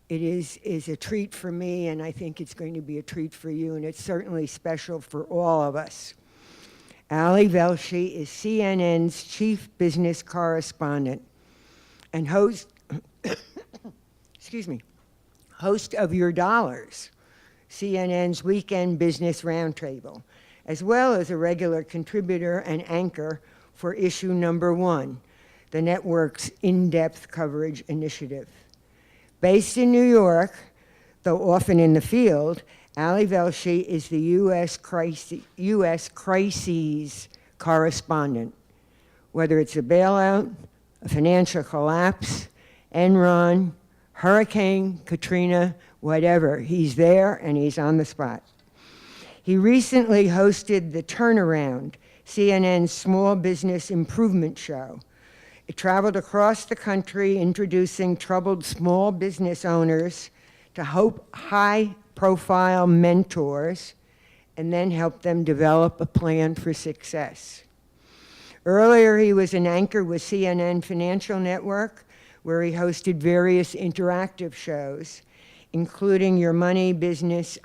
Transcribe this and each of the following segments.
It is a treat for me, and I think it's going to be a treat for you, and it's certainly special for all of us. Ali Velshi is CNN's chief business correspondent and host, excuse me, host of Your Dollars, CNN's weekend business roundtable, as well as a regular contributor and anchor for issue number 1, the network's in-depth coverage initiative. Based in New York, though often in the field, Ali Velshi is the U.S. crises correspondent. Whether it's a bailout, a financial collapse, Enron, Hurricane Katrina, whatever, he's there and he's on the spot. He recently hosted The Turnaround, CNN's small business improvement show. It traveled across the country introducing troubled small business owners to high-profile mentors and then help them develop a plan for success. Earlier, he was an anchor with CNN Financial Network, where he hosted various interactive shows, including Your Money, Business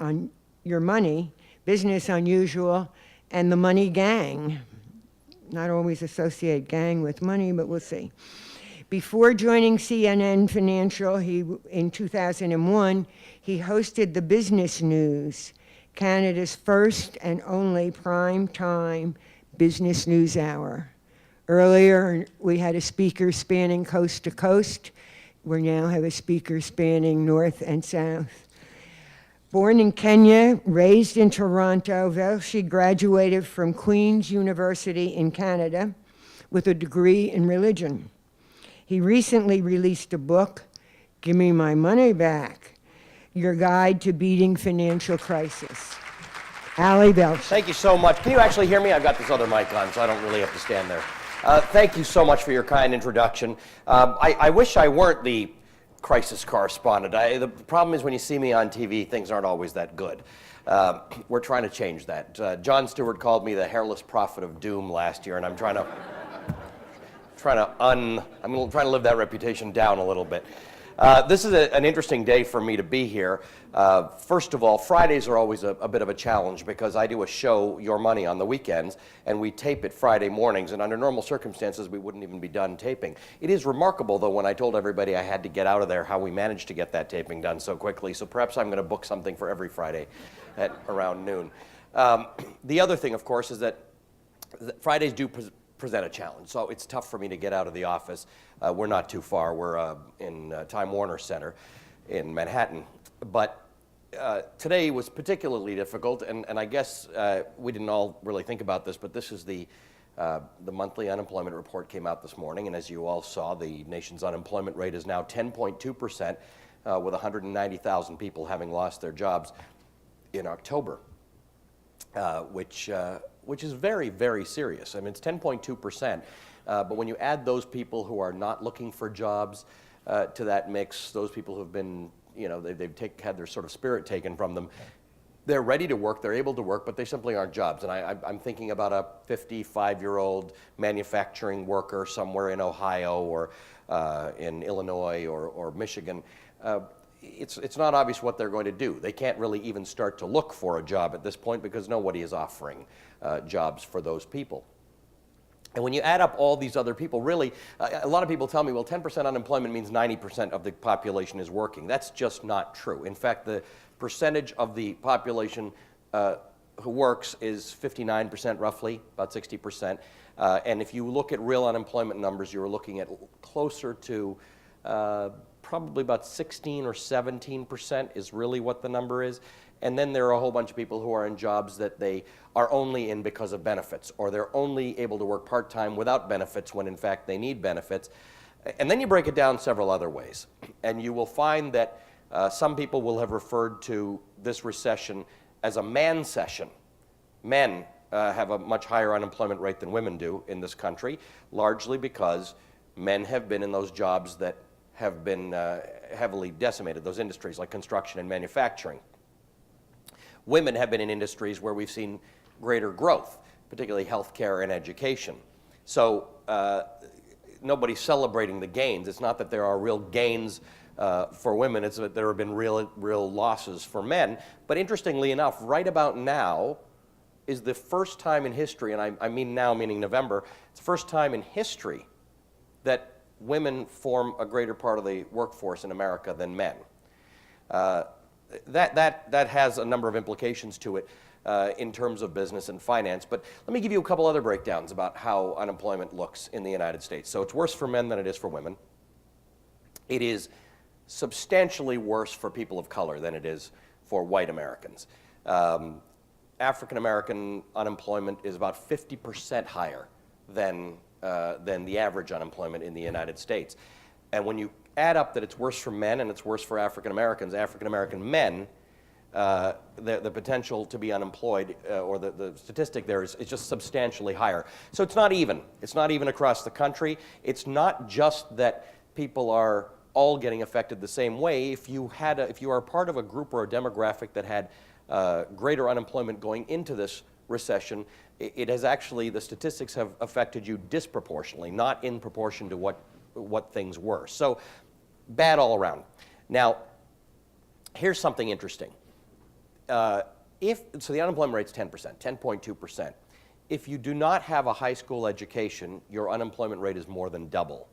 Unusual, and The Money Gang. Not always associate gang with money, but we'll see. Before joining CNN Financial, in 2001, he hosted the Business News, Canada's first and only prime-time business news hour. Earlier, we had a speaker spanning coast to coast. We now have a speaker spanning north and south. Born in Kenya, raised in Toronto, Velshi graduated from Queen's University in Canada with a degree in religion. He recently released a book, Give Me My Money Back, Your Guide to Beating Financial Crisis. Ali Velshi. Thank you so much. Can you actually hear me? I've got this other mic on, so I don't really have to stand there. Thank you so much for your kind introduction. I wish I weren't the crisis correspondent. The problem is when you see me on TV, things aren't always that good. We're trying to change that. Jon Stewart called me the hairless prophet of doom last year, and I'm trying to live that reputation down a little bit. This is an interesting day for me to be here. First of all, Fridays are always a bit of a challenge because I do a show, Your Money, on the weekends, and we tape it Friday mornings, and under normal circumstances, we wouldn't even be done taping. It is remarkable, though, when I told everybody I had to get out of there, how we managed to get that taping done so quickly, so perhaps I'm going to book something for every Friday at around noon. The other thing, of course, is that Fridays do present a challenge, so it's tough for me to get out of the office. We're not too far. We're in Time Warner Center in Manhattan. But today was particularly difficult, and I guess we didn't all really think about this, but this is the monthly unemployment report came out this morning, and as you all saw, the nation's unemployment rate is now 10.2%, with 190,000 people having lost their jobs in October, which is very, very serious. I mean, it's 10.2%, but when you add those people who are not looking for jobs to that mix, those people who have been, they've had their sort of spirit taken from them, they're ready to work, they're able to work, but they simply aren't jobs. And I'm thinking about a 55-year-old manufacturing worker somewhere in Ohio or in Illinois or Michigan. It's not obvious what they're going to do. They can't really even start to look for a job at this point because nobody is offering jobs for those people. And when you add up all these other people, really, a lot of people tell me, well, 10% unemployment means 90% of the population is working. That's just not true. In fact, the percentage of the population who works is 59% roughly, about 60%. And if you look at real unemployment numbers, you're looking at closer to probably about 16 or 17% is really what the number is. And then there are a whole bunch of people who are in jobs that they are only in because of benefits, or they're only able to work part-time without benefits when in fact they need benefits. And then you break it down several other ways. And you will find that some people will have referred to this recession as a man session. Men have a much higher unemployment rate than women do in this country, largely because men have been in those jobs that have been heavily decimated, those industries like construction and manufacturing. Women have been in industries where we've seen greater growth, particularly healthcare and education. So nobody's celebrating the gains. It's not that there are real gains for women. It's that there have been real losses for men. But interestingly enough, right about now is the first time in history, and I mean now meaning November, it's the first time in history that women form a greater part of the workforce in America than men. That has a number of implications to it in terms of business and finance. But let me give you a couple other breakdowns about how unemployment looks in the United States. So it's worse for men than it is for women. It is substantially worse for people of color than it is for white Americans. African American unemployment is about 50% higher than the average unemployment in the United States. And when you add up that it's worse for men and it's worse for African Americans men, the potential to be unemployed, or the statistic there is just substantially higher. So it's not even. It's not even across the country. It's not just that people are all getting affected the same way. If you are part of a group or a demographic that had greater unemployment going into this recession, it has actually, the statistics have affected you disproportionately, not in proportion to what things were. So bad all around. Now, here's something interesting. So the unemployment rate's 10%, 10.2%. If you do not have a high school education, your unemployment rate is more than double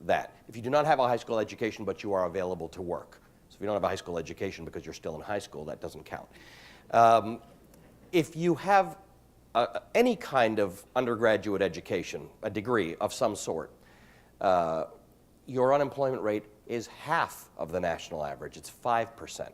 that. If you do not have a high school education but you are available to work. So if you don't have a high school education because you're still in high school, that doesn't count. If you have any kind of undergraduate education, a degree of some sort, your unemployment rate is half of the national average. It's 5%.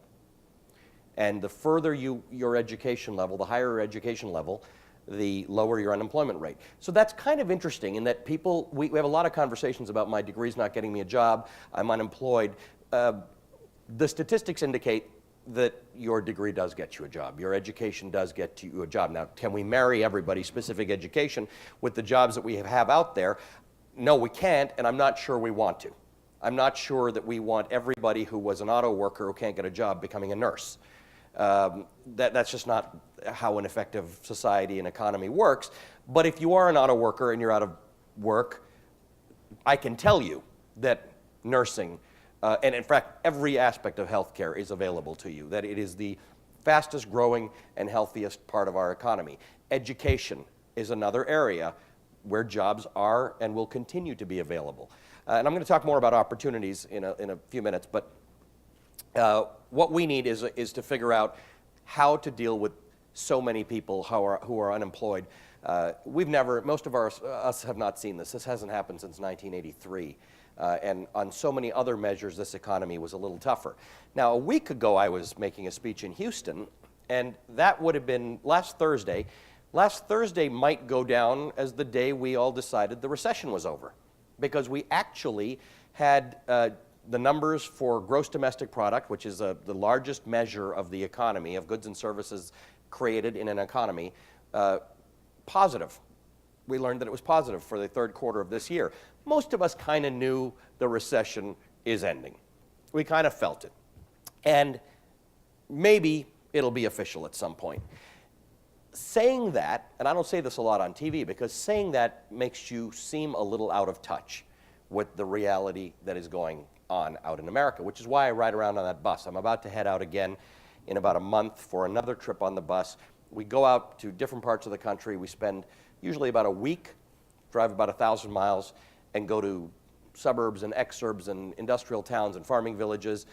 And the further your education level, the higher your education level, the lower your unemployment rate. So that's kind of interesting in that we have a lot of conversations about my degree's not getting me a job, I'm unemployed. The statistics indicate that your degree does get you a job. Your education does get you a job. Now, can we marry everybody's specific education with the jobs that we have out there? No, we can't, and I'm not sure we want to. I'm not sure that we want everybody who was an auto worker who can't get a job becoming a nurse. That's just not how an effective society and economy works. But if you are an auto worker and you're out of work, I can tell you that nursing, and in fact, every aspect of healthcare is available to you, that it is the fastest growing and healthiest part of our economy. Education is another area where jobs are and will continue to be available. And I'm going to talk more about opportunities in a few minutes, but what we need is to figure out how to deal with so many people who are unemployed. Most of us have not seen this. This hasn't happened since 1983. And on so many other measures, this economy was a little tougher. Now, a week ago, I was making a speech in Houston, and that would have been last Thursday. Last Thursday might go down as the day we all decided the recession was over, because we actually had the numbers for gross domestic product, which is the largest measure of the economy, of goods and services created in an economy, positive. We learned that it was positive for the third quarter of this year. Most of us kind of knew the recession is ending. We kind of felt it. And maybe it'll be official at some point. Saying that, and I don't say this a lot on TV, because saying that makes you seem a little out of touch with the reality that is going on out in America, which is why I ride around on that bus. I'm about to head out again in about a month for another trip on the bus. We go out to different parts of the country. We spend usually about a week, drive about 1,000 miles, and go to suburbs and exurbs and industrial towns and farming villages,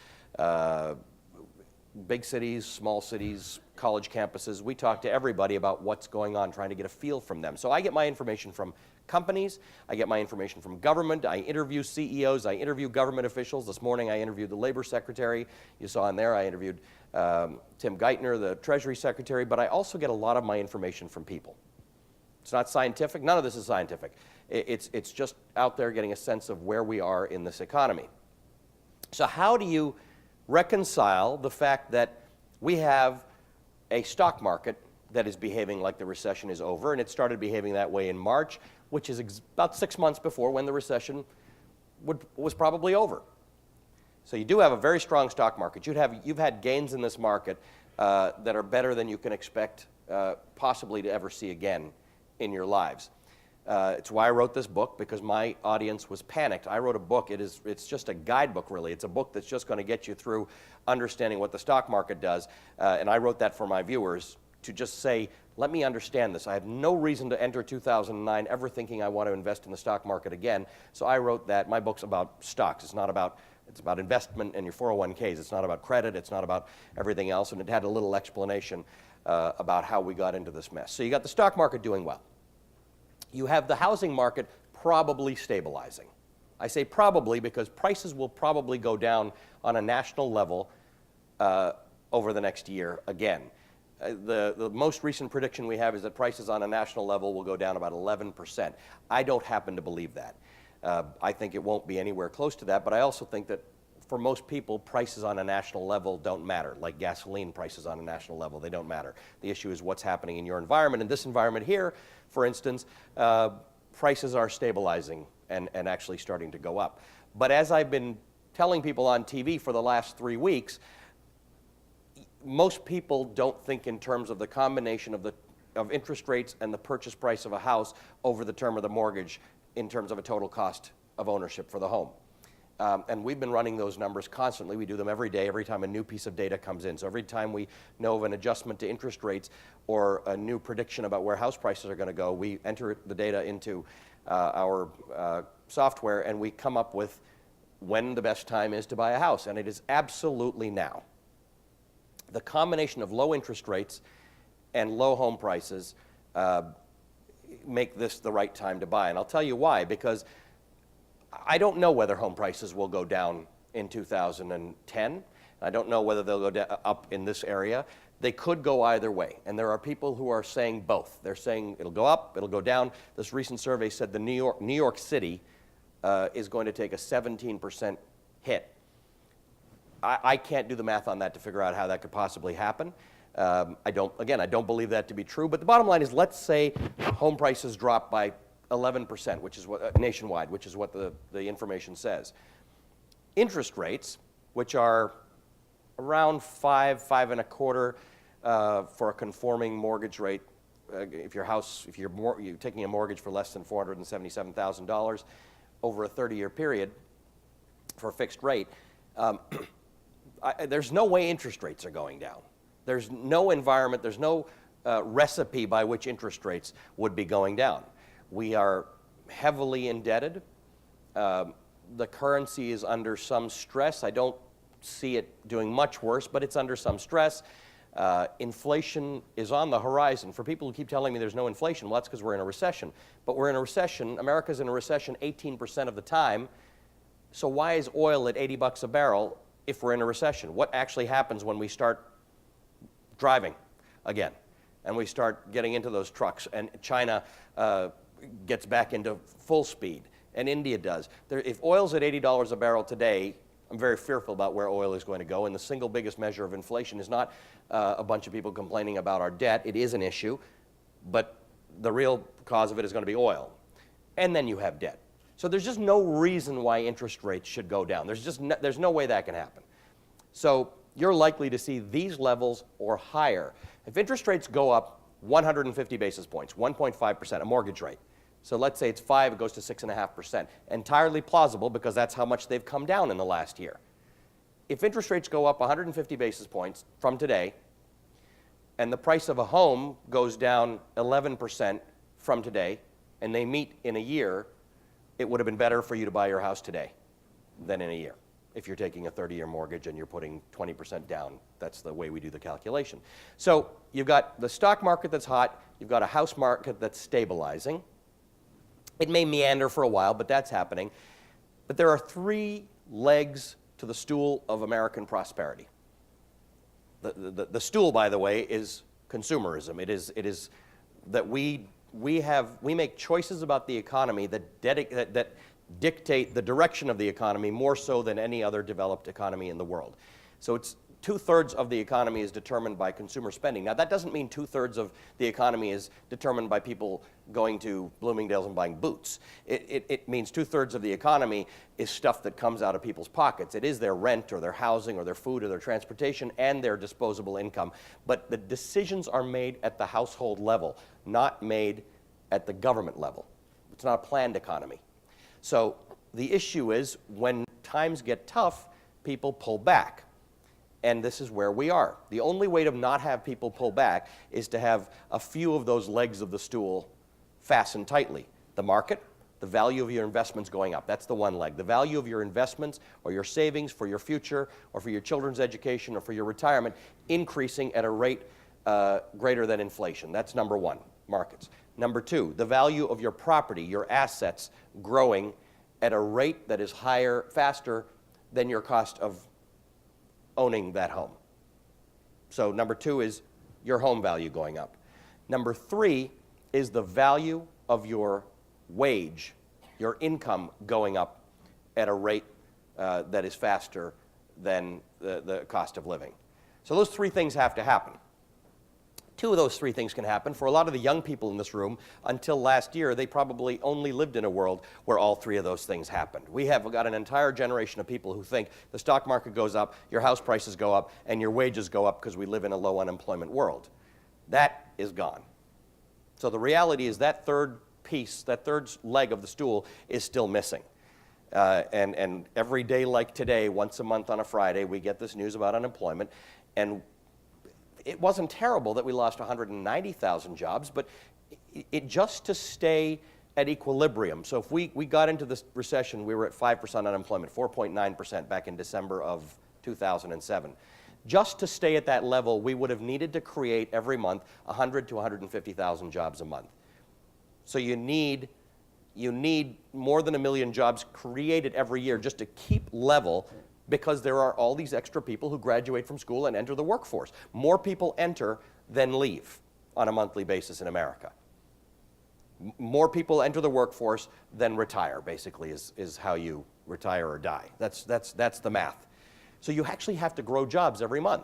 big cities, small cities, college campuses. We talk to everybody about what's going on, trying to get a feel from them. So I get my information from companies, I get my information from government, I interview CEOs, I interview government officials. This morning I interviewed the Labor Secretary. You saw in there I interviewed Tim Geithner, the Treasury Secretary, but I also get a lot of my information from people. It's not scientific. None of this is scientific. It's just out there getting a sense of where we are in this economy. So how do you reconcile the fact that we have a stock market that is behaving like the recession is over, and it started behaving that way in March, which is about 6 months before when the recession was probably over. So you do have a very strong stock market. You've had gains in this market that are better than you can expect possibly to ever see again in your lives. It's why I wrote this book, because my audience was panicked. I wrote a book. It's just a guidebook, really. It's a book that's just going to get you through understanding what the stock market does. And I wrote that for my viewers to just say, let me understand this. I have no reason to enter 2009 ever thinking I want to invest in the stock market again. So I wrote that. My book's about stocks. It's about investment in your 401ks. It's not about credit. It's not about everything else. And it had a little explanation about how we got into this mess. So you got the stock market doing well. You have the housing market probably stabilizing. I say probably because prices will probably go down on a national level over the next year again. The most recent prediction we have is that prices on a national level will go down about 11%. I don't happen to believe that. I think it won't be anywhere close to that, but I also think that for most people, prices on a national level don't matter, like gasoline prices on a national level, they don't matter. The issue is what's happening in your environment. In this environment here, for instance, prices are stabilizing and actually starting to go up. But as I've been telling people on TV for the last 3 weeks, most people don't think in terms of the combination of interest rates and the purchase price of a house over the term of the mortgage in terms of a total cost of ownership for the home. And we've been running those numbers constantly. We do them every day, every time a new piece of data comes in. So every time we know of an adjustment to interest rates or a new prediction about where house prices are going to go, we enter the data into our software and we come up with when the best time is to buy a house. And it is absolutely now. The combination of low interest rates and low home prices make this the right time to buy. And I'll tell you why, because I don't know whether home prices will go down in 2010. I don't know whether they'll go up in this area. They could go either way. And there are people who are saying both. They're saying it'll go up, it'll go down. This recent survey said the New York City is going to take a 17% hit. I can't do the math on that to figure out how that could possibly happen. I don't believe that to be true. But the bottom line is, let's say home prices drop by 11%, which is what nationwide, which is what the information says. Interest rates, which are around 5.25 for a conforming mortgage rate, if you're taking a mortgage for less than $477,000 over a 30-year period for a fixed rate, there's no way interest rates are going down. There's no environment, there's no recipe by which interest rates would be going down. We are heavily indebted. The currency is under some stress. I don't see it doing much worse, but it's under some stress. Inflation is on the horizon. For people who keep telling me there's no inflation, well, that's because we're in a recession. But we're in a recession. America's in a recession 18% of the time. So why is oil at $80 a barrel if we're in a recession? What actually happens when we start driving again and we start getting into those trucks and China gets back into full speed and India does? If oil's at $80 a barrel today, I'm very fearful about where oil is going to go, and the single biggest measure of inflation is not a bunch of people complaining about our debt. It is an issue, but the real cause of it is going to be oil. And then you have debt. So there's just no reason why interest rates should go down. There's no way that can happen. So you're likely to see these levels or higher. If interest rates go up 150 basis points, 1.5%, a mortgage rate, so let's say it's 5, it goes to 6.5%. Entirely plausible because that's how much they've come down in the last year. If interest rates go up 150 basis points from today, and the price of a home goes down 11% from today, and they meet in a year, it would have been better for you to buy your house today than in a year. If you're taking a 30-year mortgage and you're putting 20% down, that's the way we do the calculation. So you've got the stock market that's hot, you've got a house market that's stabilizing. It may meander for a while, but that's happening. But there are 3 legs to the stool of American prosperity. The stool, by the way, is consumerism. It is that we make choices about the economy that dictate the direction of the economy more so than any other developed economy in the world. So it's 2/3 of the economy is determined by consumer spending. Now, that doesn't mean 2/3 of the economy is determined by people going to Bloomingdale's and buying boots. It means 2/3 of the economy is stuff that comes out of people's pockets. It is their rent or their housing or their food or their transportation and their disposable income. But the decisions are made at the household level, not made at the government level. It's not a planned economy. So the issue is when times get tough, people pull back. And this is where we are. The only way to not have people pull back is to have a few of those legs of the stool fastened tightly. The market, the value of your investments going up. That's the one leg. The value of your investments or your savings for your future or for your children's education or for your retirement increasing at a rate greater than inflation. That's number one, markets. Number two, the value of your property, your assets growing at a rate that is higher, faster than your cost of owning that home. So number two is your home value going up. Number three is the value of your wage, your income going up at a rate that is faster than the cost of living. So those three things have to happen. Two of those three things can happen. For a lot of the young people in this room, until last year, they probably only lived in a world where all three of those things happened. We have got an entire generation of people who think the stock market goes up, your house prices go up, and your wages go up because we live in a low unemployment world. That is gone. So the reality is that third piece, that third leg of the stool is still missing. And every day like today, once a month on a Friday, we get this news about unemployment. And it wasn't terrible that we lost 190,000 jobs, but it just to stay at equilibrium. So if we got into this recession, we were at 5% unemployment, 4.9% back in December of 2007. Just to stay at that level, we would have needed to create every month 100 to 150,000 jobs a month. So you need more than 1 million jobs created every year just to keep level, because there are all these extra people who graduate from school and enter the workforce. More people enter than leave on a monthly basis in America. More people enter the workforce than retire, basically, is how you retire or die. That's the math. So you actually have to grow jobs every month.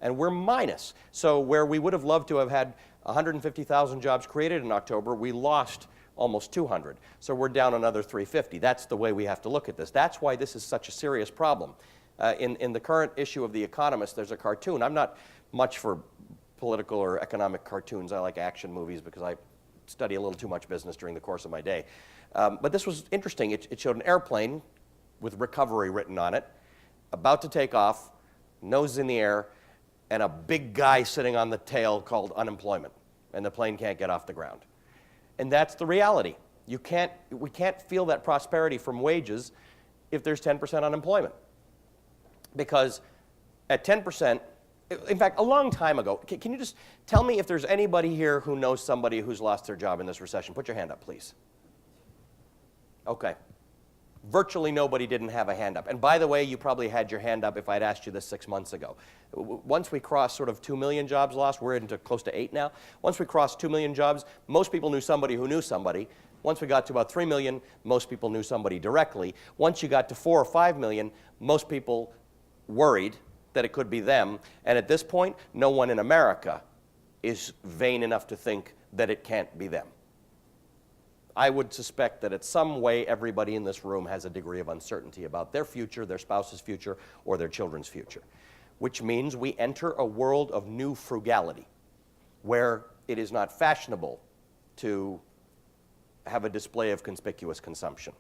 And we're minus. So where we would have loved to have had 150,000 jobs created in October, we lost almost 200. So we're down another 350. That's the way we have to look at this. That's why this is such a serious problem. In the current issue of The Economist, there's a cartoon. I'm not much for political or economic cartoons. I like action movies because I study a little too much business during the course of my day. But this was interesting. It showed an airplane with recovery written on it, about to take off, nose in the air, and a big guy sitting on the tail called unemployment. And the plane can't get off the ground. And that's the reality. We can't feel that prosperity from wages if there's 10% unemployment. Because at 10%, in fact, a long time ago, can you just tell me if there's anybody here who knows somebody who's lost their job in this recession? Put your hand up, please. Okay. Virtually nobody didn't have a hand up. And by the way, you probably had your hand up if I'd asked you this 6 months ago. Once we crossed sort of 2 million jobs lost, we're into close to 8 now. Once we crossed 2 million jobs, most people knew somebody who knew somebody. Once we got to about 3 million, most people knew somebody directly. Once you got to 4 or 5 million, most people worried that it could be them. And at this point, no one in America is vain enough to think that it can't be them. I would suspect that in some way everybody in this room has a degree of uncertainty about their future, their spouse's future, or their children's future, which means we enter a world of new frugality where it is not fashionable to have a display of conspicuous consumption.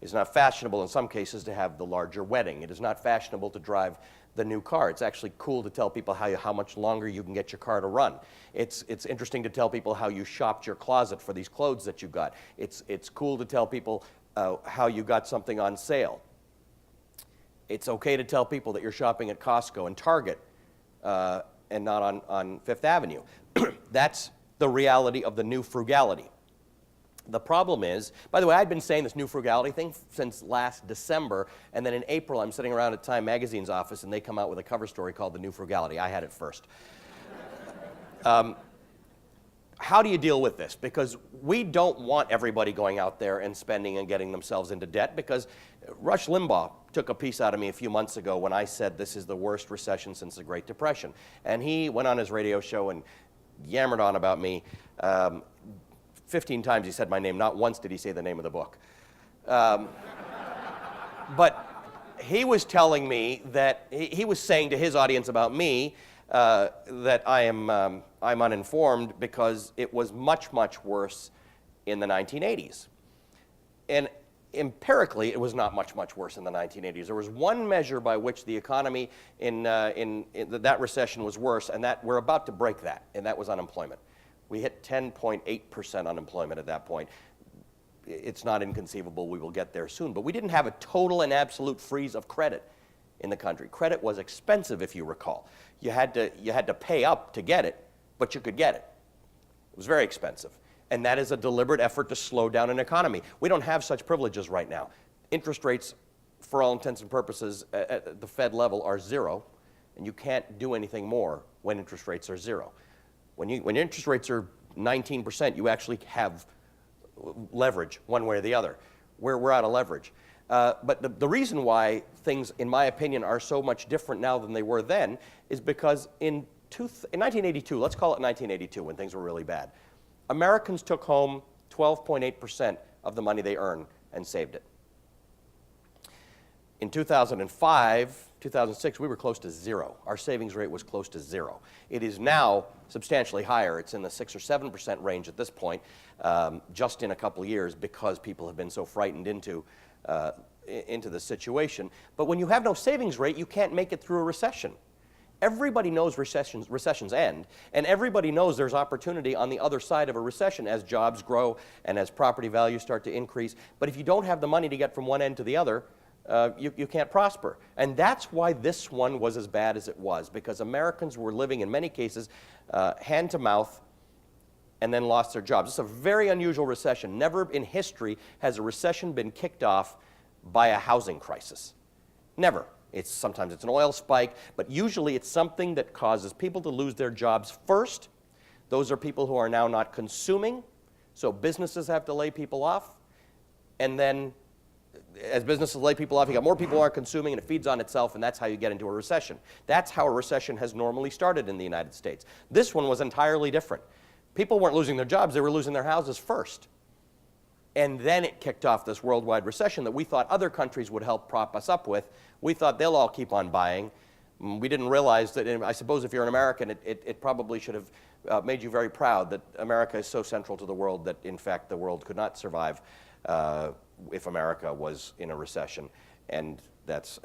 It's not fashionable in some cases to have the larger wedding. It is not fashionable to drive the new car. It's actually cool to tell people how much longer you can get your car to run. It's interesting to tell people how you shopped your closet for these clothes that you got. It's cool to tell people how you got something on sale. It's okay to tell people that you're shopping at Costco and Target and not on Fifth Avenue. That's the reality of the new frugality. The problem is, by the way, I'd been saying this new frugality thing since last December, and then in April I'm sitting around at Time Magazine's office and they come out with a cover story called The New Frugality. I had it first. How do you deal with this? Because we don't want everybody going out there and spending and getting themselves into debt, because Rush Limbaugh took a piece out of me a few months ago when I said this is the worst recession since the Great Depression. And he went on his radio show and yammered on about me. 15 times he said my name. Not once did he say the name of the book. But he was telling me that he was saying to his audience about me that I'm uninformed because it was much, much worse in the 1980s. And empirically, it was not much worse in the 1980s. There was one measure by which the economy in that recession was worse, and that we're about to break that, and that was unemployment. We hit 10.8% unemployment at that point. It's not inconceivable we will get there soon, but we didn't have a total and absolute freeze of credit in the country. Credit was expensive, if you recall. You had to pay up to get it, but you could get it. It was very expensive. And that is a deliberate effort to slow down an economy. We don't have such privileges right now. Interest rates, for all intents and purposes, at the Fed level are zero, and you can't do anything more when interest rates are zero. When interest rates are 19%, you actually have leverage one way or the other. We're out of leverage. But the reason why things, in my opinion, are so much different now than they were then is because in 1982, let's call it 1982 when things were really bad, Americans took home 12.8% of the money they earned and saved it. In 2005, 2006, we were close to zero. Our savings rate was close to zero. It is now substantially higher. It's in the 6 or 7% range at this point, just in a couple of years because people have been so frightened into the situation. But when you have no savings rate, you can't make it through a recession. Everybody knows recessions end, and everybody knows there's opportunity on the other side of a recession as jobs grow and as property values start to increase. But if you don't have the money to get from one end to the other, you can't prosper. And that's why this one was as bad as it was, because Americans were living, in many cases, hand to mouth and then lost their jobs. It's a very unusual recession. Never in history has a recession been kicked off by a housing crisis. Never. Sometimes it's an oil spike, but usually it's something that causes people to lose their jobs first. Those are people who are now not consuming, so businesses have to lay people off. And then as businesses lay people off, you got more people who aren't consuming, and it feeds on itself, and that's how you get into a recession. That's how a recession has normally started in the United States. This one was entirely different. People weren't losing their jobs, they were losing their houses first. And then it kicked off this worldwide recession that we thought other countries would help prop us up with. We thought they'll all keep on buying. We didn't realize that, I suppose if you're an American, it probably should have made you very proud that America is so central to the world that, in fact, the world could not survive if America was in a recession. And that's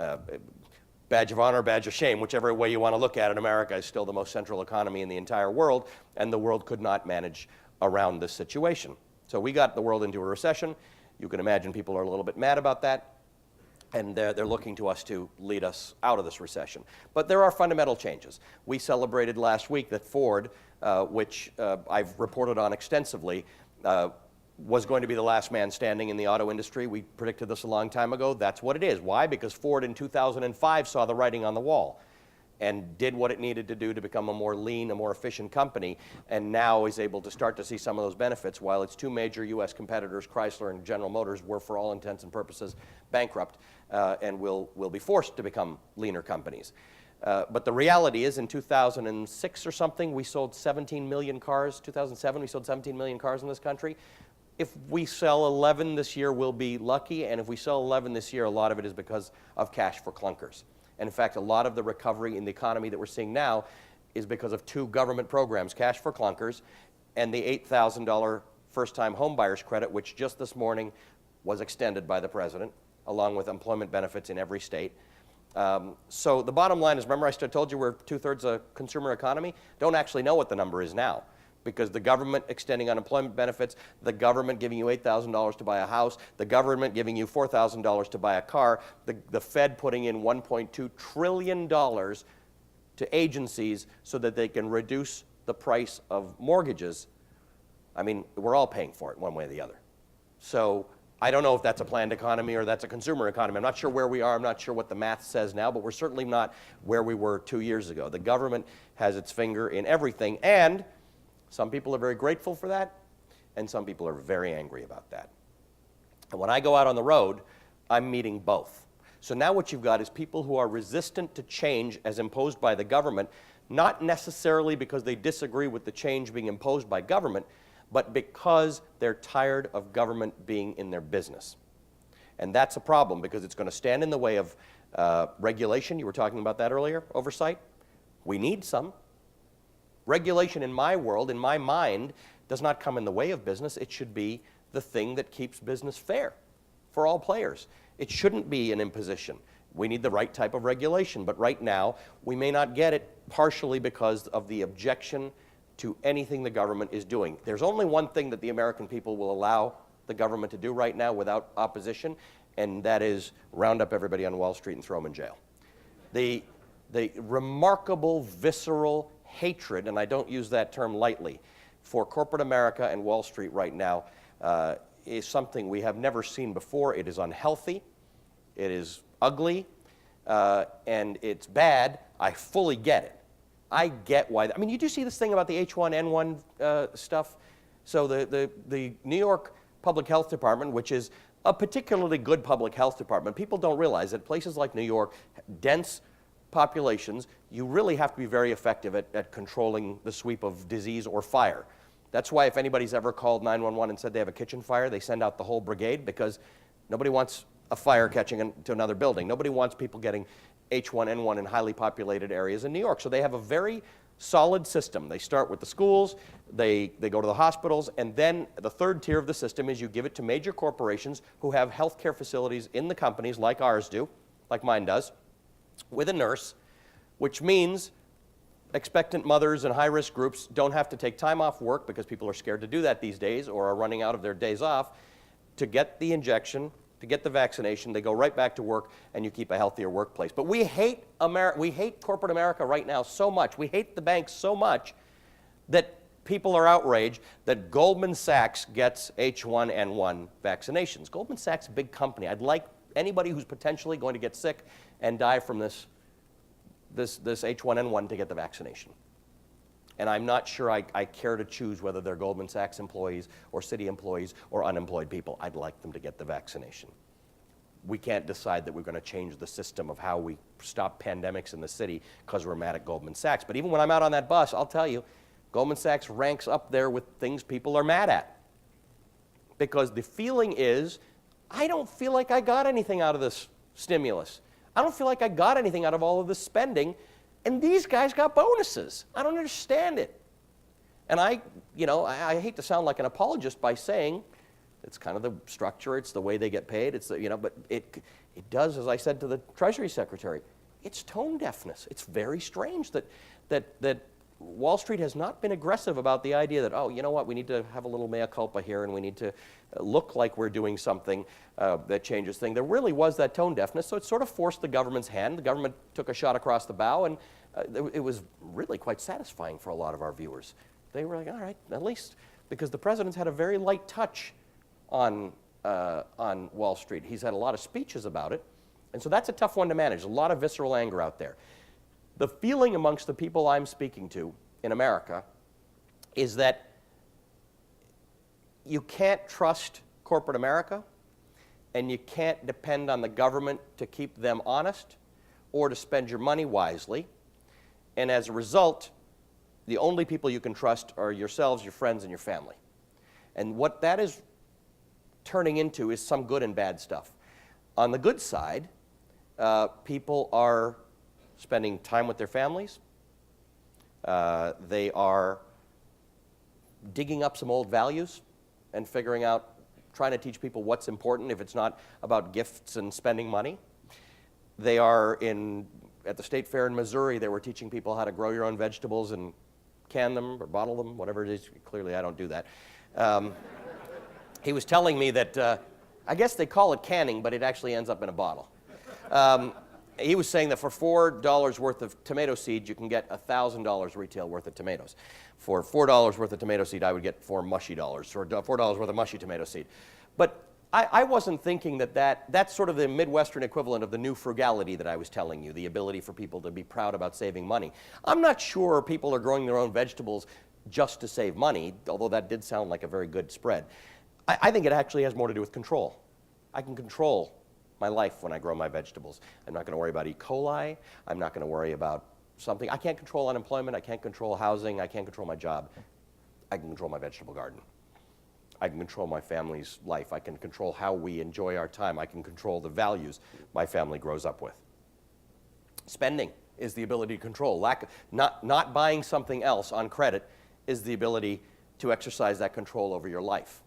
badge of honor, badge of shame, whichever way you want to look at it. America is still the most central economy in the entire world, and the world could not manage around this situation. So we got the world into a recession. You can imagine people are a little bit mad about that, and they're looking to us to lead us out of this recession. But there are fundamental changes. We celebrated last week that Ford, which I've reported on extensively, was going to be the last man standing in the auto industry. We predicted this a long time ago. That's what it is. Why? Because Ford in 2005 saw the writing on the wall and did what it needed to do to become a more lean, a more efficient company, and now is able to start to see some of those benefits, while its two major U.S. competitors, Chrysler and General Motors, were for all intents and purposes bankrupt and will be forced to become leaner companies. But the reality is in 2006 or something, we sold 17 million cars. 2007, we sold 17 million cars in this country. If we sell 11 this year, we'll be lucky, and if we sell 11 this year, a lot of it is because of cash for clunkers. And in fact, a lot of the recovery in the economy that we're seeing now is because of two government programs, cash for clunkers and the $8,000 first-time home buyers credit, which just this morning was extended by the president, along with employment benefits in every state. So the bottom line is, remember I told you we're two-thirds a consumer economy? Don't actually know what the number is now, because the government extending unemployment benefits, the government giving you $8,000 to buy a house, the government giving you $4,000 to buy a car, the Fed putting in $1.2 trillion to agencies so that they can reduce the price of mortgages. I mean, we're all paying for it one way or the other. So I don't know if that's a planned economy or that's a consumer economy. I'm not sure where we are. I'm not sure what the math says now, but we're certainly not where we were 2 years ago. The government has its finger in everything, and some people are very grateful for that, and some people are very angry about that. And when I go out on the road, I'm meeting both. So now what you've got is people who are resistant to change as imposed by the government, not necessarily because they disagree with the change being imposed by government, but because they're tired of government being in their business. And that's a problem, because it's going to stand in the way of regulation. You were talking about that earlier, oversight. We need some. Regulation in my world, in my mind, does not come in the way of business. It should be the thing that keeps business fair. for all players. It shouldn't be an imposition. We need the right type of regulation, but right now we may not get it, partially because of the objection to anything the government is doing. There's only one thing that the American people will allow the government to do right now without opposition, and that is round up everybody on Wall Street and throw them in jail. The remarkable visceral hatred, and I don't use that term lightly, for corporate America and Wall Street right now is something we have never seen before. It is unhealthy, it is ugly, and it's bad. I fully get it. I get why. I mean, you do see this thing about the H1N1 stuff. So the New York Public Health Department, which is a particularly good public health department, people don't realize that places like New York, dense populations, you really have to be very effective at controlling the sweep of disease or fire. That's why if anybody's ever called 911 and said they have a kitchen fire, they send out the whole brigade, because nobody wants a fire catching into another building. Nobody wants people getting H1N1 in highly populated areas in New York. So they have a very solid system. They start with the schools, they go to the hospitals, and then the third tier of the system is you give it to major corporations who have healthcare facilities in the companies like ours do, like mine does, with a nurse, which means expectant mothers and high-risk groups don't have to take time off work, because people are scared to do that these days or are running out of their days off, to get the injection, to get the vaccination. They go right back to work, and you keep a healthier workplace. But we hate corporate America right now so much, we hate the banks so much, that people are outraged that Goldman Sachs gets H1N1 vaccinations. Goldman Sachs is a big company. I'd like anybody who's potentially going to get sick and die from this H1N1 to get the vaccination. And I'm not sure I care to choose whether they're Goldman Sachs employees or city employees or unemployed people. I'd like them to get the vaccination. We can't decide that we're going to change the system of how we stop pandemics in the city because we're mad at Goldman Sachs. But even when I'm out on that bus, I'll tell you, Goldman Sachs ranks up there with things people are mad at. Because the feeling is, I don't feel like I got anything out of this stimulus. I don't feel like I got anything out of all of this spending, and these guys got bonuses. I don't understand it. And I hate to sound like an apologist by saying it's kind of the structure, it's the way they get paid, but it does, as I said to the Treasury Secretary, it's tone deafness. It's very strange that Wall Street has not been aggressive about the idea that, oh, you know what, we need to have a little mea culpa here, and we need to look like we're doing something that changes things. There really was that tone deafness, so it sort of forced the government's hand. The government took a shot across the bow, and it was really quite satisfying for a lot of our viewers. They were like, all right, at least, because the president's had a very light touch on Wall Street. He's had a lot of speeches about it, and so that's a tough one to manage. A lot of visceral anger out there. The feeling amongst the people I'm speaking to in America is that you can't trust corporate America, and you can't depend on the government to keep them honest or to spend your money wisely. And as a result, the only people you can trust are yourselves, your friends, and your family. And what that is turning into is some good and bad stuff. On the good side, people are spending time with their families. They are digging up some old values and figuring out, trying to teach people what's important if it's not about gifts and spending money. They are at the State Fair in Missouri, they were teaching people how to grow your own vegetables and can them or bottle them, whatever it is. Clearly, I don't do that. He was telling me that, I guess they call it canning, but it actually ends up in a bottle. He was saying that for $4 worth of tomato seed, you can get $1,000 retail worth of tomatoes. For $4 worth of tomato seed, I would get $4 mushy dollars, or $4 worth of mushy tomato seed. But I wasn't thinking that's sort of the Midwestern equivalent of the new frugality that I was telling you, the ability for people to be proud about saving money. I'm not sure people are growing their own vegetables just to save money, although that did sound like a very good spread. I think it actually has more to do with control. I can control my life when I grow my vegetables. I'm not going to worry about E. coli. I'm not going to worry about something. I can't control unemployment. I can't control housing. I can't control my job. I can control my vegetable garden. I can control my family's life. I can control how we enjoy our time. I can control the values my family grows up with. Spending is the ability to control. Not buying something else on credit is the ability to exercise that control over your life.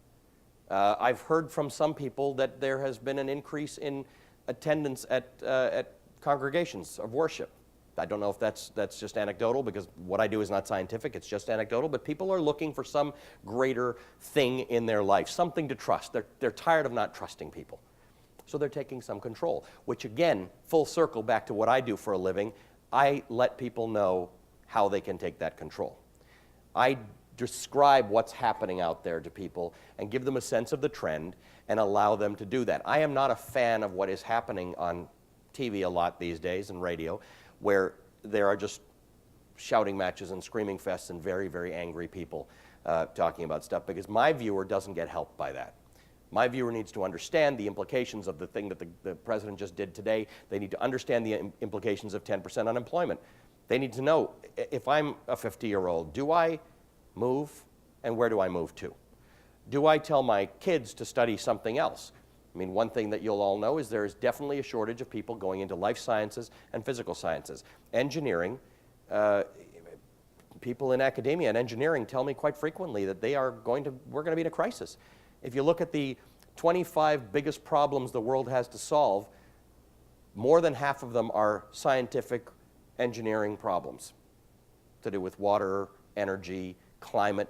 I've heard from some people that there has been an increase in attendance at congregations of worship. I don't know if that's just anecdotal, because what I do is not scientific, it's just anecdotal, but people are looking for some greater thing in their life, something to trust. They're tired of not trusting people. So they're taking some control, which again, full circle back to what I do for a living, I let people know how they can take that control. I describe what's happening out there to people and give them a sense of the trend and allow them to do that. I am not a fan of what is happening on TV a lot these days and radio, where there are just shouting matches and screaming fests and very, very angry people talking about stuff, because my viewer doesn't get helped by that. My viewer needs to understand the implications of the thing that the president just did today. They need to understand the implications of 10% unemployment. They need to know, if I'm a 50-year-old, do I move, and where do I move to? Do I tell my kids to study something else? I mean, one thing that you'll all know is there is definitely a shortage of people going into life sciences and physical sciences. Engineering, people in academia and engineering tell me quite frequently that we're going to be in a crisis. If you look at the 25 biggest problems the world has to solve, more than half of them are scientific engineering problems to do with water, energy, climate.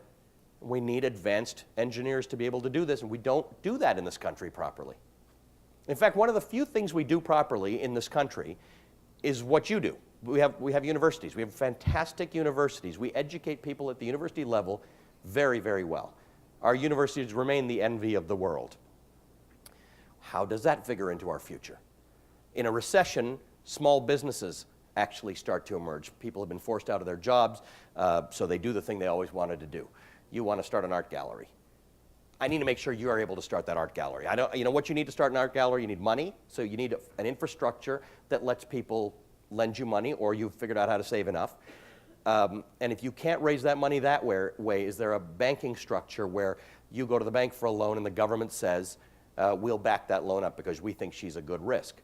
We need advanced engineers to be able to do this, and we don't do that in this country properly. In fact, one of the few things we do properly in this country is what you do. We have universities. We have fantastic universities. We educate people at the university level very, very well. Our universities remain the envy of the world. How does that figure into our future? In a recession, small businesses actually start to emerge. People have been forced out of their jobs, so they do the thing they always wanted to do. You want to start an art gallery. I need to make sure you are able to start that art gallery. You know what you need to start an art gallery? You need money, so you need an infrastructure that lets people lend you money, or you've figured out how to save enough. And if you can't raise that money that way, is there a banking structure where you go to the bank for a loan and the government says, we'll back that loan up because we think she's a good risk?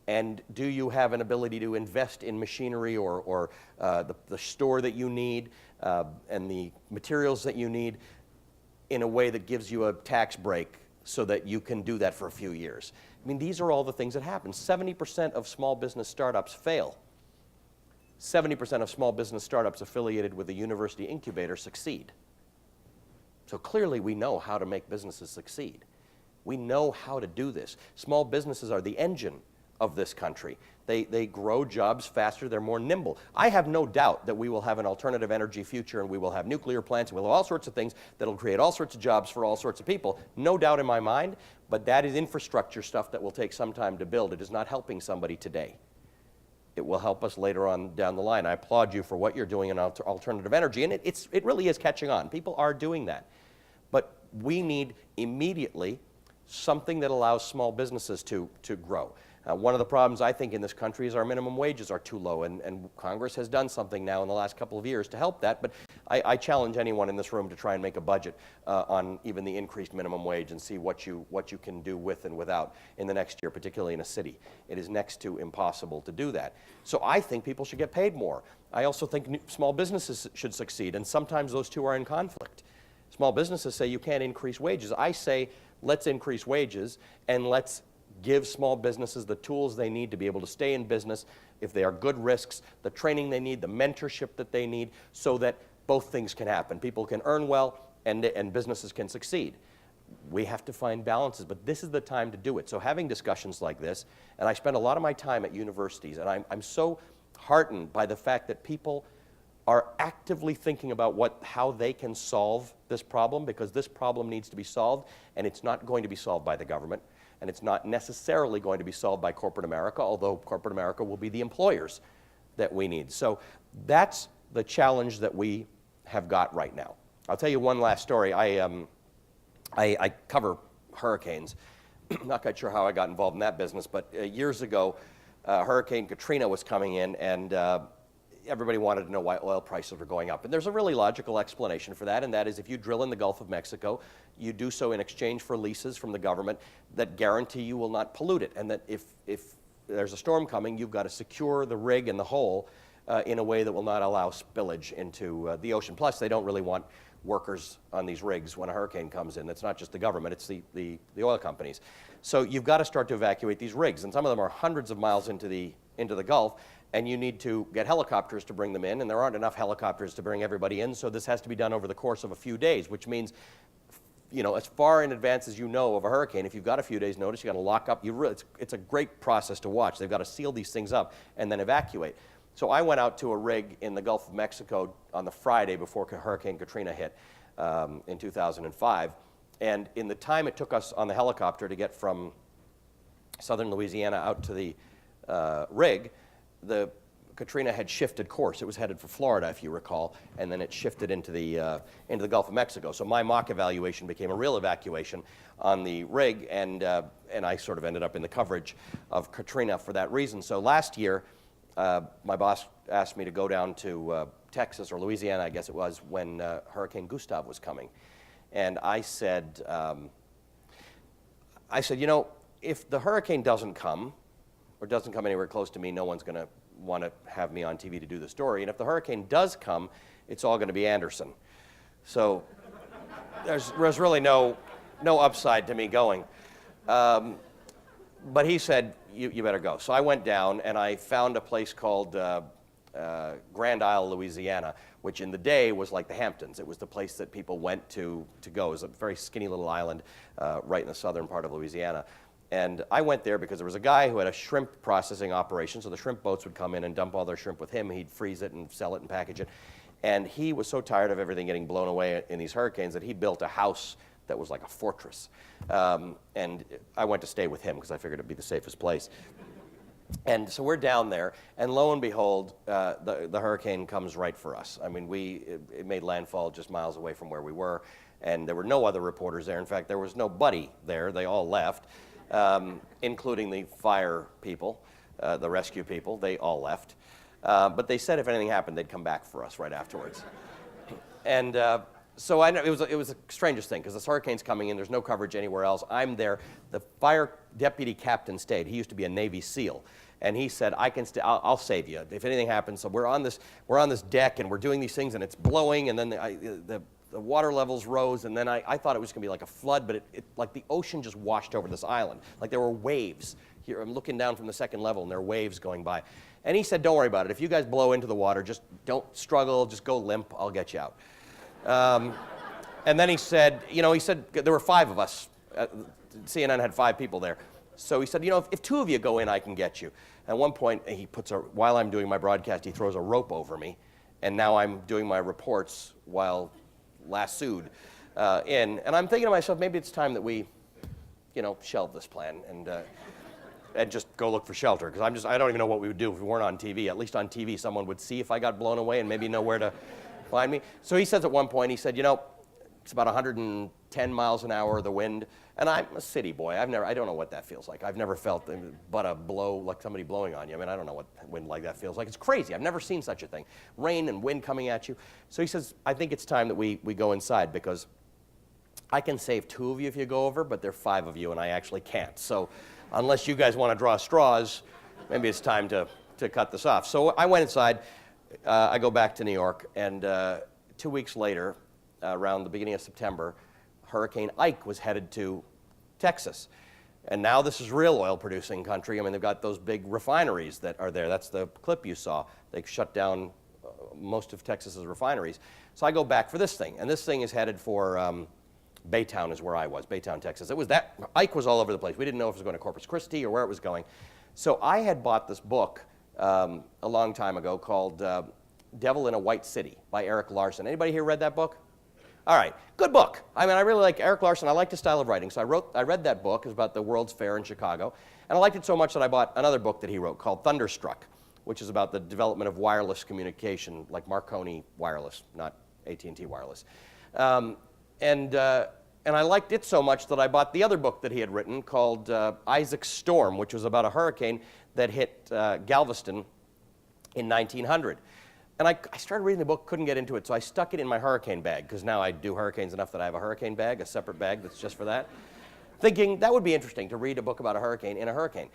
And do you have an ability to invest in machinery or the store that you need and the materials that you need in a way that gives you a tax break so that you can do that for a few years? I mean, these are all the things that happen. 70% of small business startups fail. 70% of small business startups affiliated with a university incubator succeed. So clearly we know how to make businesses succeed. We know how to do this. Small businesses are the engine of this country. They grow jobs faster, they're more nimble. I have no doubt that we will have an alternative energy future, and we will have nuclear plants, and we'll have all sorts of things that'll create all sorts of jobs for all sorts of people. No doubt in my mind, but that is infrastructure stuff that will take some time to build. It is not helping somebody today. It will help us later on down the line. I applaud you for what you're doing in alternative energy, and it really is catching on. People are doing that. But we need immediately something that allows small businesses to grow. One of the problems, I think, in this country is our minimum wages are too low, and Congress has done something now in the last couple of years to help that, but I challenge anyone in this room to try and make a budget on even the increased minimum wage and see what you can do with and without in the next year, particularly in a city. It is next to impossible to do that. So I think people should get paid more. I also think small businesses should succeed, and sometimes those two are in conflict. Small businesses say you can't increase wages. I say let's increase wages, and let's give small businesses the tools they need to be able to stay in business, if they are good risks, the training they need, the mentorship that they need, so that both things can happen. People can earn well, and businesses can succeed. We have to find balances, but this is the time to do it. So having discussions like this, and I spend a lot of my time at universities, and I'm so heartened by the fact that people are actively thinking about how they can solve this problem, because this problem needs to be solved, and it's not going to be solved by the government. And it's not necessarily going to be solved by corporate America, although corporate America will be the employers that we need. So that's the challenge that we have got right now. I'll tell you one last story. I cover hurricanes. Not quite sure how I got involved in that business, but years ago, Hurricane Katrina was coming in, and everybody wanted to know why oil prices were going up. And there's a really logical explanation for that, and that is if you drill in the Gulf of Mexico, you do so in exchange for leases from the government that guarantee you will not pollute it, and that if there's a storm coming, you've got to secure the rig and the hole in a way that will not allow spillage into the ocean. Plus, they don't really want workers on these rigs when a hurricane comes in. It's not just the government, it's the oil companies. So you've got to start to evacuate these rigs, and some of them are hundreds of miles into the Gulf, and you need to get helicopters to bring them in, and there aren't enough helicopters to bring everybody in, so this has to be done over the course of a few days, which means, you know, as far in advance as you know of a hurricane, if you've got a few days' notice, you've got to lock up. It's a great process to watch. They've got to seal these things up and then evacuate. So I went out to a rig in the Gulf of Mexico on the Friday before Hurricane Katrina hit in 2005. And in the time it took us on the helicopter to get from southern Louisiana out to the rig, the Katrina had shifted course. It was headed for Florida, if you recall, and then it shifted into the Gulf of Mexico. So my mock evaluation became a real evacuation on the rig, and I sort of ended up in the coverage of Katrina for that reason. So last year, my boss asked me to go down to Texas or Louisiana, I guess it was, when Hurricane Gustav was coming. And I said, you know, if the hurricane doesn't come, or doesn't come anywhere close to me, no one's going to want to have me on TV to do the story. And if the hurricane does come, it's all going to be Anderson. So there's really no upside to me going. But he said, you better go. So I went down, and I found a place called Grand Isle, Louisiana, which in the day was like the Hamptons. It was the place that people went to go. It was a very skinny little island right in the southern part of Louisiana. And I went there because there was a guy who had a shrimp processing operation, so the shrimp boats would come in and dump all their shrimp with him. He'd freeze it and sell it and package it. And he was so tired of everything getting blown away in these hurricanes that he built a house that was like a fortress. And I went to stay with him because I figured it'd be the safest place. And so we're down there, and lo and behold, the hurricane comes right for us. I mean, it made landfall just miles away from where we were, and there were no other reporters there. In fact, there was nobody there. They all left. Including the fire people, the rescue people. They all left. But they said if anything happened, they'd come back for us right afterwards. And so I know it was the strangest thing, because this hurricane's coming in. There's no coverage anywhere else. I'm there. The fire deputy captain stayed. He used to be a Navy SEAL. And he said, I'll save you if anything happens. So we're on this deck, and we're doing these things, and it's blowing, and then the water levels rose, and then I thought it was going to be like a flood, but it like the ocean just washed over this island. Like there were waves. Here, I'm looking down from the second level, and there are waves going by. And he said, don't worry about it. If you guys blow into the water, just don't struggle. Just go limp. I'll get you out. And then he said, there were 5 of us. CNN had 5 people there. So he said, if 2 of you go in, I can get you. At one point, while I'm doing my broadcast, he throws a rope over me, and now I'm doing my reports while lassoed in. And I'm thinking to myself, maybe it's time that we, shelve this plan and just go look for shelter, because I don't even know what we would do if we weren't on TV. At least on TV, someone would see if I got blown away and maybe know where to find me. So he says at one point, he said, it's about 110 miles an hour, the wind, and I'm a city boy. I don't know what that feels like. I've never felt but a blow, like somebody blowing on you. I mean, I don't know what wind like that feels like. It's crazy. I've never seen such a thing. Rain and wind coming at you. So he says, I think it's time that we go inside, because I can save 2 of you if you go over, but there are 5 of you, and I actually can't. So unless you guys want to draw straws, maybe it's time to cut this off. So I went inside. I go back to New York, and 2 weeks later, around the beginning of September, Hurricane Ike was headed to Texas. And now this is real oil-producing country. I mean, they've got those big refineries that are there. That's the clip you saw. They shut down most of Texas's refineries. So I go back for this thing, and this thing is headed for Baytown is where I was, Baytown, Texas. Ike was all over the place. We didn't know if it was going to Corpus Christi or where it was going. So I had bought this book a long time ago called Devil in a White City by Eric Larson. Anybody here read that book? All right, good book. I mean, I really like Eric Larson. I like his style of writing. So I read that book. It was about the World's Fair in Chicago. And I liked it so much that I bought another book that he wrote called Thunderstruck, which is about the development of wireless communication, like Marconi wireless, not AT&T wireless. And I liked it so much that I bought the other book that he had written called Isaac Storm, which was about a hurricane that hit Galveston in 1900. And I started reading the book, couldn't get into it, so I stuck it in my hurricane bag, because now I do hurricanes enough that I have a hurricane bag, a separate bag that's just for that, thinking that would be interesting to read a book about a hurricane in a hurricane.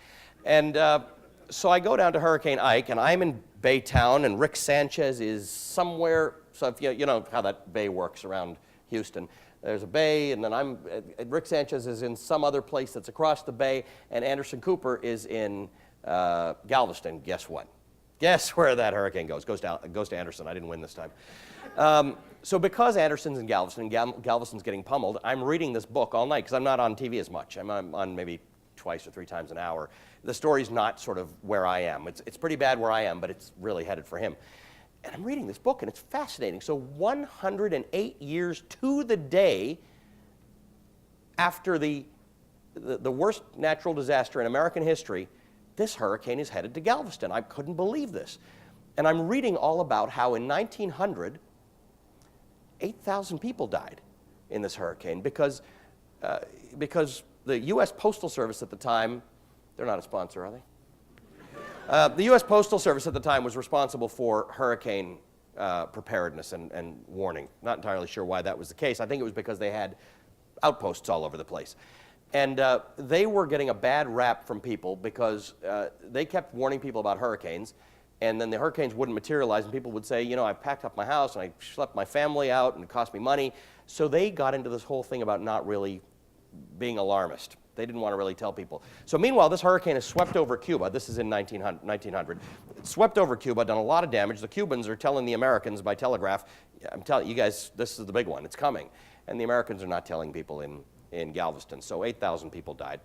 And So I go down to Hurricane Ike, and I'm in Baytown, and Rick Sanchez is somewhere. So if you know how that bay works around Houston. There's a bay, and then Rick Sanchez is in some other place that's across the bay, and Anderson Cooper is in Galveston. Guess what? Guess where that hurricane goes? Goes to Anderson. I didn't win this time. So because Anderson's in Galveston, and Galveston's getting pummeled, I'm reading this book all night because I'm not on TV as much. I'm on maybe twice or three times an hour. The story's not sort of where I am. It's pretty bad where I am, but it's really headed for him. And I'm reading this book, and it's fascinating. So 108 years to the day after the worst natural disaster in American history, this hurricane is headed to Galveston. I couldn't believe this. And I'm reading all about how in 1900, 8,000 people died in this hurricane because the U.S. Postal Service at the time, they're not a sponsor, are they? The U.S. Postal Service at the time was responsible for hurricane preparedness and warning. Not entirely sure why that was the case. I think it was because they had outposts all over the place. And they were getting a bad rap from people because they kept warning people about hurricanes, and then the hurricanes wouldn't materialize, and people would say, you know, I packed up my house, and I schlepped my family out, and it cost me money. So they got into this whole thing about not really being alarmist. They didn't want to really tell people. So meanwhile, this hurricane has swept over Cuba. This is in 1900. It swept over Cuba, done a lot of damage. The Cubans are telling the Americans by telegraph, I'm telling you guys, this is the big one. It's coming. And the Americans are not telling people in Galveston. So 8,000 people died.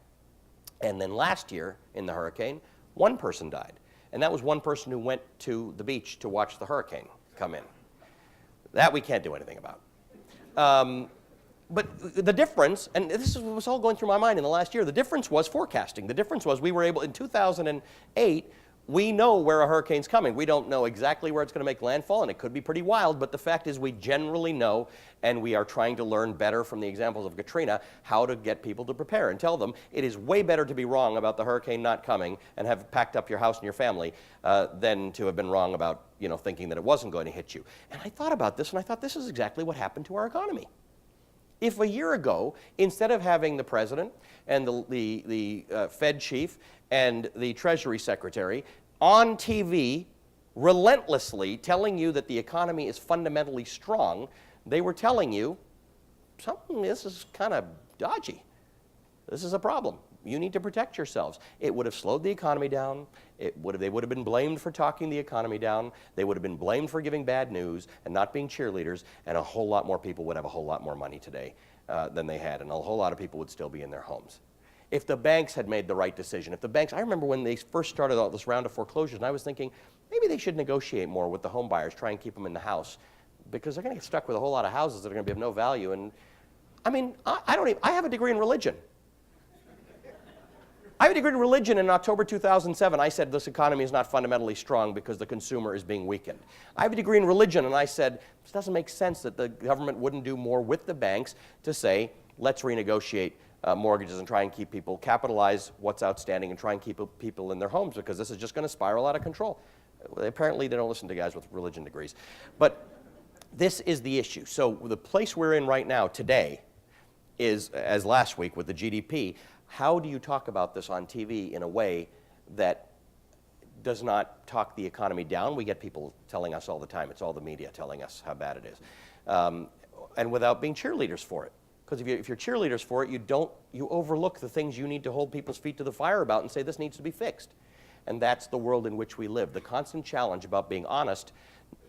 And then last year in the hurricane, one person died. And that was one person who went to the beach to watch the hurricane come in. That we can't do anything about. But the difference, and this was all going through my mind in the last year, the difference was forecasting. The difference was we were able, in 2008, we know where a hurricane's coming. We don't know exactly where it's going to make landfall, and it could be pretty wild, but the fact is we generally know, and we are trying to learn better from the examples of Katrina, how to get people to prepare and tell them it is way better to be wrong about the hurricane not coming and have packed up your house and your family than to have been wrong about, you know, thinking that it wasn't going to hit you. And I thought about this, and I thought this is exactly what happened to our economy. If a year ago, instead of having the president and the Fed chief and the Treasury secretary on TV relentlessly telling you that the economy is fundamentally strong, they were telling you, this is kind of dodgy. This is a problem. You need to protect yourselves. It would have slowed the economy down. They would have been blamed for talking the economy down. They would have been blamed for giving bad news and not being cheerleaders, and a whole lot more people would have a whole lot more money today than they had, and a whole lot of people would still be in their homes. If the banks had made the right decision, I remember when they first started all this round of foreclosures, and I was thinking, maybe they should negotiate more with the home buyers, try and keep them in the house, because they're going to get stuck with a whole lot of houses that are going to be of no value. And I mean, I have a degree in religion. I have a degree in religion. In October 2007, I said this economy is not fundamentally strong because the consumer is being weakened. I have a degree in religion, and I said it doesn't make sense that the government wouldn't do more with the banks to say, let's renegotiate mortgages and try and keep people, capitalize what's outstanding and try and keep people in their homes, because this is just going to spiral out of control. Apparently, they don't listen to guys with religion degrees. But this is the issue. So the place we're in right now today is, as last week with the GDP, how do you talk about this on TV in a way that does not talk the economy down? We get people telling us all the time, it's all the media telling us how bad it is, and without being cheerleaders for it. Because if you're cheerleaders for it, you overlook the things you need to hold people's feet to the fire about and say this needs to be fixed. And that's the world in which we live. The constant challenge about being honest,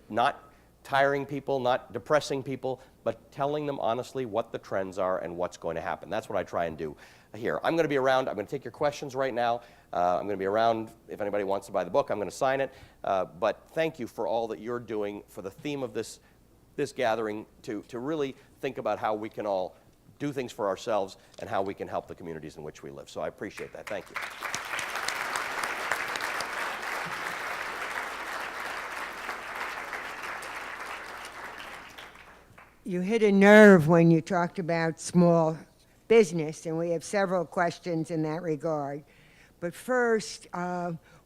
not tiring people, not depressing people, but telling them honestly what the trends are and what's going to happen. That's what I try and do here. I'm going to be around. I'm going to take your questions right now. I'm going to be around if anybody wants to buy the book. I'm going to sign it. But thank you for all that you're doing for the theme of this gathering, to really think about how we can all do things for ourselves and how we can help the communities in which we live. So I appreciate that. Thank you. You hit a nerve when you talked about small business, and we have several questions in that regard. But first,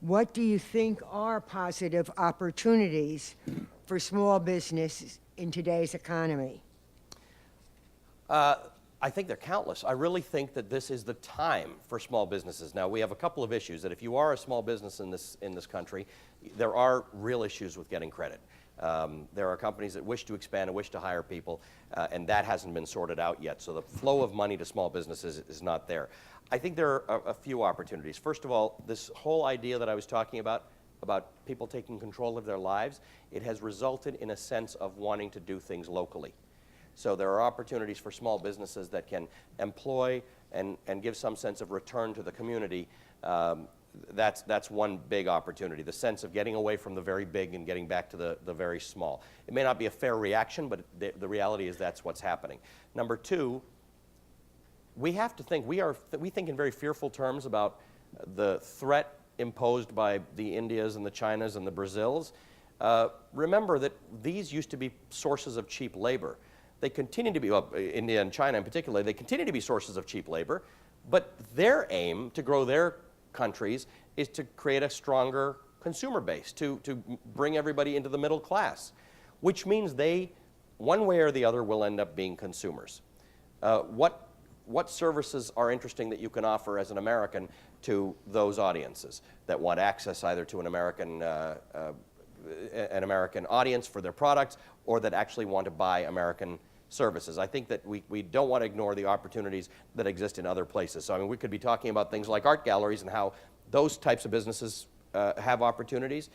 what do you think are positive opportunities for small business in today's economy? I think they're countless. I really think that this is the time for small businesses. Now, we have a couple of issues that if you are a small business in this country, there are real issues with getting credit. There are companies that wish to expand and wish to hire people, and that hasn't been sorted out yet. So the flow of money to small businesses is not there. I think there are a few opportunities. First of all, this whole idea that I was talking about people taking control of their lives, it has resulted in a sense of wanting to do things locally. So there are opportunities for small businesses that can employ and give some sense of return to the community. That's one big opportunity, the sense of getting away from the very big and getting back to the very small. It may not be a fair reaction, but the reality is that's what's happening. Number two, we have to think, we think in very fearful terms about the threat imposed by the Indias and the Chinas and the Brazils. Remember that these used to be sources of cheap labor. They continue to be, well, India and China in particular, they continue to be sources of cheap labor, but their aim to grow their countries is to create a stronger consumer base, to bring everybody into the middle class, which means they, one way or the other, will end up being consumers. What services are interesting that you can offer as an American to those audiences that want access either to an American audience for their products or that actually want to buy American services? I think that we don't want to ignore the opportunities that exist in other places. So I mean, we could be talking about things like art galleries and how those types of businesses have opportunities.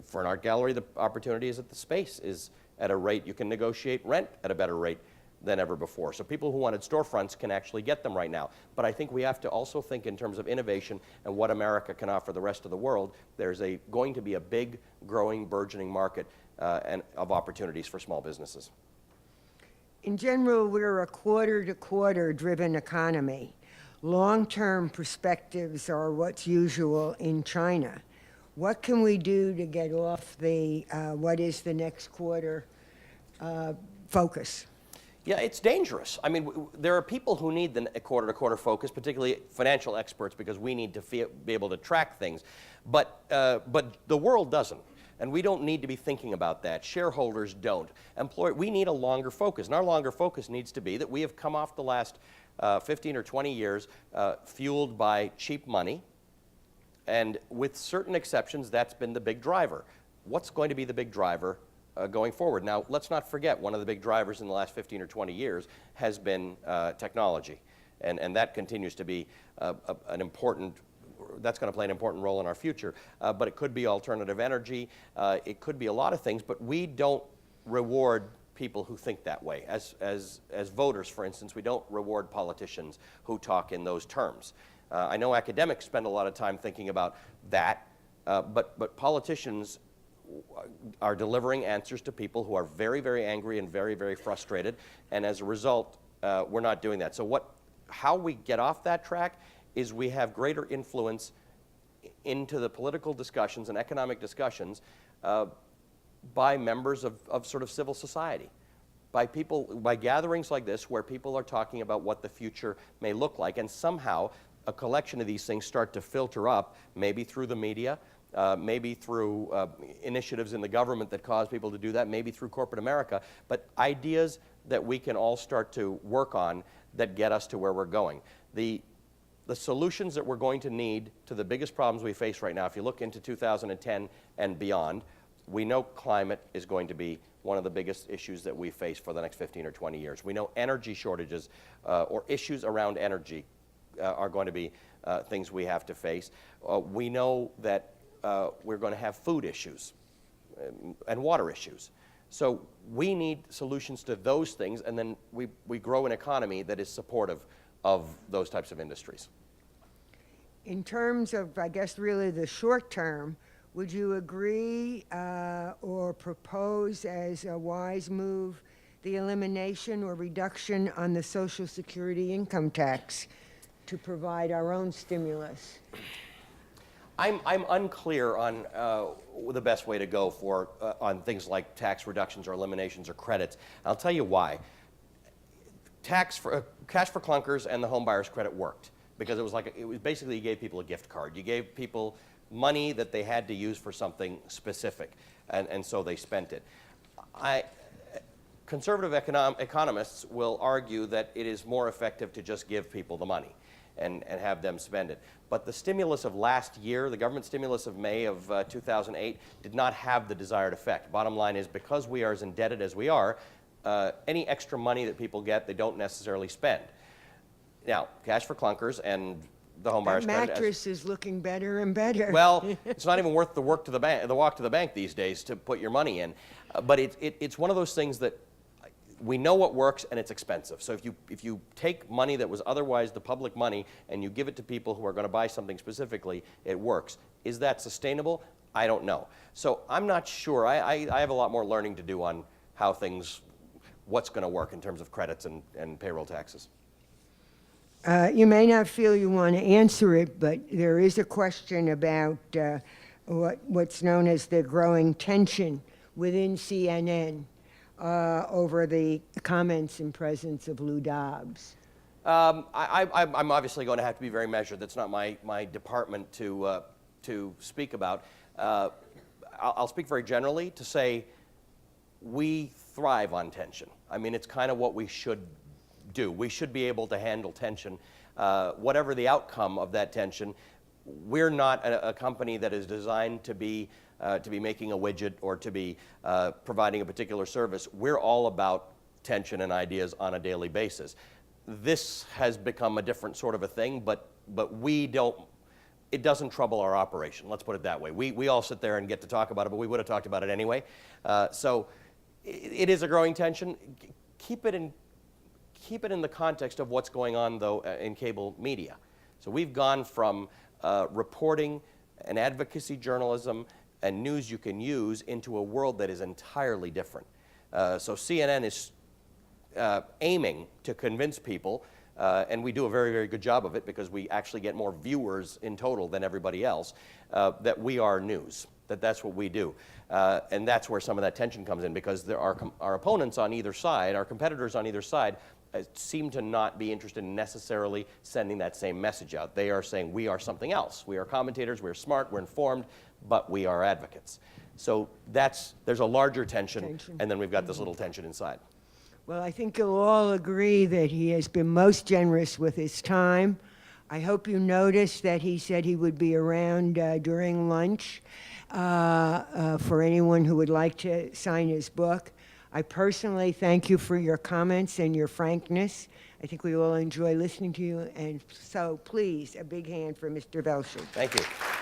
For an art gallery, the opportunity is that the space is at a rate you can negotiate rent at a better rate than ever before. So people who wanted storefronts can actually get them right now. But I think we have to also think in terms of innovation and what America can offer the rest of the world. There's going to be a big, growing, burgeoning market and of opportunities for small businesses. In general, we're a quarter-to-quarter driven economy. Long-term perspectives are what's usual in China. What can we do to get off the what is the next quarter focus? Yeah, it's dangerous. I mean, there are people who need the quarter-to-quarter focus, particularly financial experts, because we need to be able to track things. But the world doesn't. And we don't need to be thinking about that. Shareholders don't. We need a longer focus. And our longer focus needs to be that we have come off the last 15 or 20 years fueled by cheap money. And with certain exceptions, that's been the big driver. What's going to be the big driver going forward? Now, let's not forget, one of the big drivers in the last 15 or 20 years has been technology. And that continues to be an important, that's going to play an important role in our future. But it could be alternative energy. It could be a lot of things. But we don't reward people who think that way. As voters, for instance, we don't reward politicians who talk in those terms. I know academics spend a lot of time thinking about that, but politicians are delivering answers to people who are very, very angry and very, very frustrated, and as a result, we're not doing that. So how we get off that track is we have greater influence into the political discussions and economic discussions by members of sort of civil society, by gatherings like this where people are talking about what the future may look like, and somehow a collection of these things start to filter up, maybe through the media, maybe through initiatives in the government that cause people to do that, maybe through corporate America, but ideas that we can all start to work on that get us to where we're going. The solutions that we're going to need to the biggest problems we face right now, if you look into 2010 and beyond, we know climate is going to be one of the biggest issues that we face for the next 15 or 20 years. We know energy shortages or issues around energy are going to be things we have to face. We know that we're going to have food issues and water issues. So we need solutions to those things, and then we grow an economy that is supportive of those types of industries. In terms of, I guess, really the short term, would you agree or propose as a wise move the elimination or reduction on the Social Security income tax to provide our own stimulus? I'm unclear on the best way to go for on things like tax reductions or eliminations or credits. I'll tell you why. Cash for clunkers and the home buyer's credit worked because it was basically you gave people a gift card. You gave people money that they had to use for something specific, and so they spent it. conservative economists will argue that it is more effective to just give people the money and have them spend it. But the stimulus of last year, the government stimulus of May of 2008, did not have the desired effect. Bottom line is, because we are as indebted as we are, any extra money that people get, they don't necessarily spend. Now, cash for clunkers and the home buyer's That credit. mattress is looking better and better. Well, it's not even worth the walk to the bank these days to put your money in. But it's one of those things that we know what works, and it's expensive. So if you take money that was otherwise the public money and you give it to people who are going to buy something specifically, it works. Is that sustainable? I don't know. So I'm not sure. I have a lot more learning to do on how what's going to work in terms of credits and payroll taxes. You may not feel you want to answer it, but there is a question about what's known as the growing tension within CNN over the comments and presence of Lou Dobbs. I'm obviously going to have to be very measured. That's not my department to speak about. I'll speak very generally to say we thrive on tension. I mean, it's kind of what we should do. We should be able to handle tension. Whatever the outcome of that tension, we're not a company that is designed to be making a widget or to be providing a particular service. We're all about tension and ideas on a daily basis. This has become a different sort of a thing, but it doesn't trouble our operation. Let's put it that way. We all sit there and get to talk about it, but we would have talked about it anyway. So it is a growing tension. Keep it in the context of what's going on, though, in cable media. So we've gone from reporting and advocacy journalism and news you can use into a world that is entirely different. So CNN is aiming to convince people, and we do a very, very good job of it because we actually get more viewers in total than everybody else, that we are news, that's what we do. And that's where some of that tension comes in, because there are our opponents on either side, our competitors on either side, seem to not be interested in necessarily sending that same message out. They are saying we are something else. We are commentators, we're smart, we're informed, but we are advocates. So there's a larger tension, and then we've got this little tension inside. Well, I think you'll all agree that he has been most generous with his time. I hope you noticed that he said he would be around during lunch for anyone who would like to sign his book. I personally thank you for your comments and your frankness. I think we all enjoy listening to you, and so please, a big hand for Mr. Velshi. Thank you.